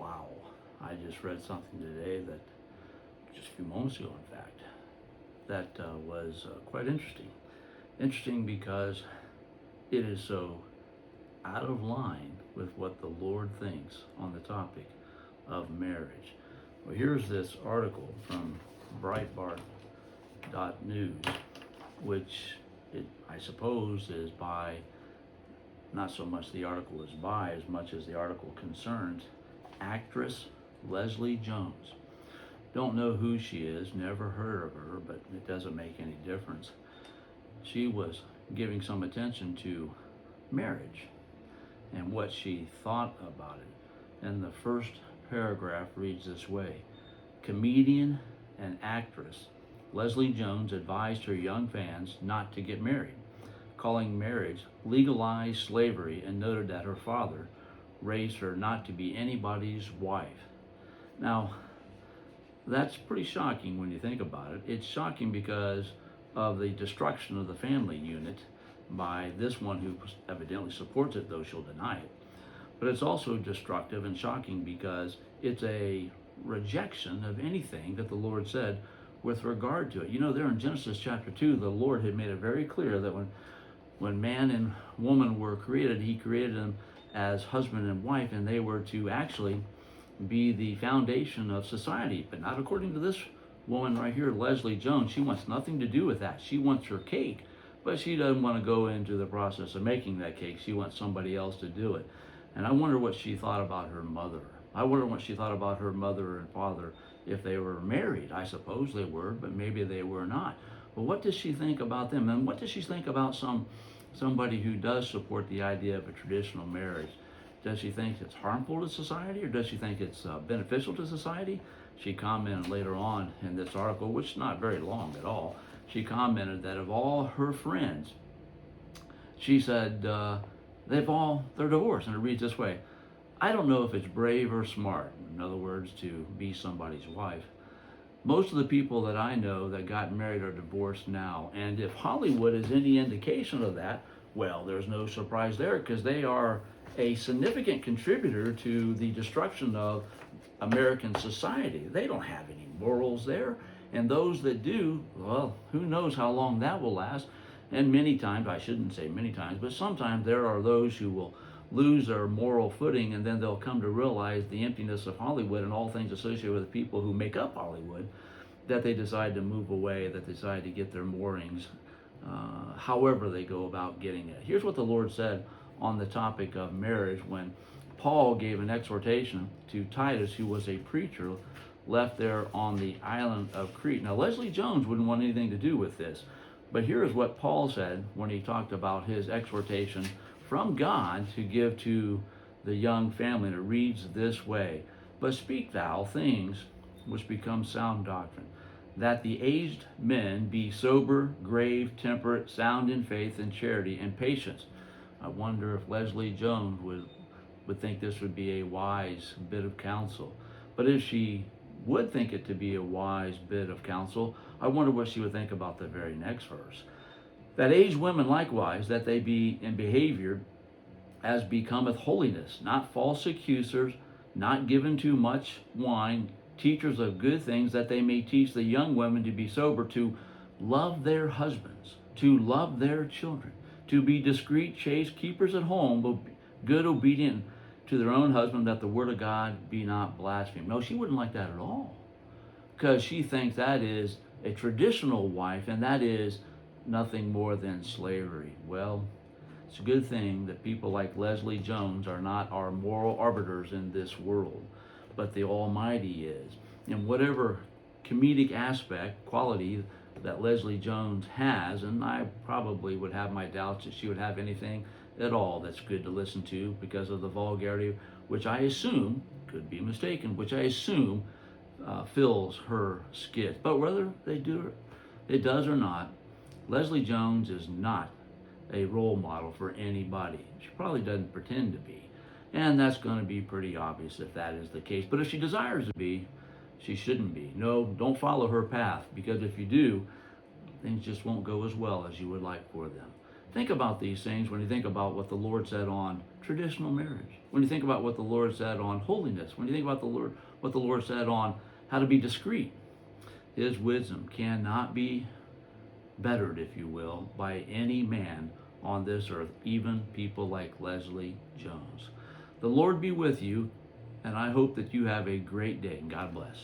wow, I just read something today that, just a few moments ago, in fact, that was quite interesting. Interesting because it is so out of line with what the Lord thinks on the topic of marriage. Well, here's this article from Breitbart.news, which I suppose is by, not so much the article is by as much as the article concerns actress Leslie Jones. Don't know who she is, never heard of her, but it doesn't make any difference. She was giving some attention to marriage and what she thought about it. And the first paragraph reads this way: comedian and actress Leslie Jones advised her young fans not to get married, calling marriage legalized slavery, and noted that her father raised her not to be anybody's wife. Now, that's pretty shocking when you think about it. It's shocking because of the destruction of the family unit by this one who evidently supports it, though she'll deny it. But it's also destructive and shocking because it's a rejection of anything that the Lord said with regard to it. You know, there in Genesis chapter 2, the Lord had made it very clear that when man and woman were created, he created them as husband and wife, and they were to actually be the foundation of society. But not according to this woman right here, Leslie Jones. She wants nothing to do with that. She wants her cake, but she doesn't want to go into the process of making that cake. She wants somebody else to do it. And I wonder what she thought about her mother. I wonder what she thought about her mother and father if they were married. I suppose they were, but maybe they were not. But what does she think about them? And what does she think about somebody who does support the idea of a traditional marriage? Does she think it's harmful to society, or does she think it's beneficial to society? She commented later on in this article, which is not very long at all. She commented that of all her friends, she said they're divorced. And it reads this way: I don't know if it's brave or smart, in other words, to be somebody's wife. Most of the people that I know that got married are divorced now. And if Hollywood is any indication of that, well, there's no surprise there, because they are a significant contributor to the destruction of American society. They don't have any morals there. And those that do, well, who knows how long that will last. And many times, I shouldn't say many times, but sometimes there are those who will lose their moral footing, and then they'll come to realize the emptiness of Hollywood and all things associated with the people who make up Hollywood, that they decide to move away, that they decide to get their moorings, however they go about getting it. Here's what the Lord said on the topic of marriage when Paul gave an exhortation to Titus, who was a preacher left there on the island of Crete. Now, Leslie Jones wouldn't want anything to do with this, but here is what Paul said when he talked about his exhortation from God to give to the young family. And it reads this way: but speak thou things which become sound doctrine, that the aged men be sober, grave, temperate, sound in faith and charity and patience. I wonder if Leslie Jones would think this would be a wise bit of counsel. But if she would think it to be a wise bit of counsel, I wonder what she would think about the very next verse. That aged women likewise, that they be in behavior as becometh holiness, not false accusers, not given to much wine, teachers of good things, that they may teach the young women to be sober, to love their husbands, to love their children, to be discreet, chaste, keepers at home, good, obedient to their own husband, that the word of God be not blasphemed. No, she wouldn't like that at all, because she thinks that is a traditional wife, and that is nothing more than slavery. Well, it's a good thing that people like Leslie Jones are not our moral arbiters in this world, but the Almighty is. And whatever comedic aspect, quality that Leslie Jones has, and I probably would have my doubts that she would have anything at all that's good to listen to because of the vulgarity, which I assume, could be mistaken, which I assume fills her skit. But whether it does or not, Leslie Jones is not a role model for anybody. She probably doesn't pretend to be. And that's going to be pretty obvious if that is the case. But if she desires to be, she shouldn't be. No, don't follow her path, because if you do, things just won't go as well as you would like for them. Think about these things when you think about what the Lord said on traditional marriage, when you think about what the Lord said on holiness, when you think about what the Lord said on how to be discreet. His wisdom cannot be bettered, if you will, by any man on this earth, even people like Leslie Jones. The Lord be with you, and I hope that you have a great day, and God bless.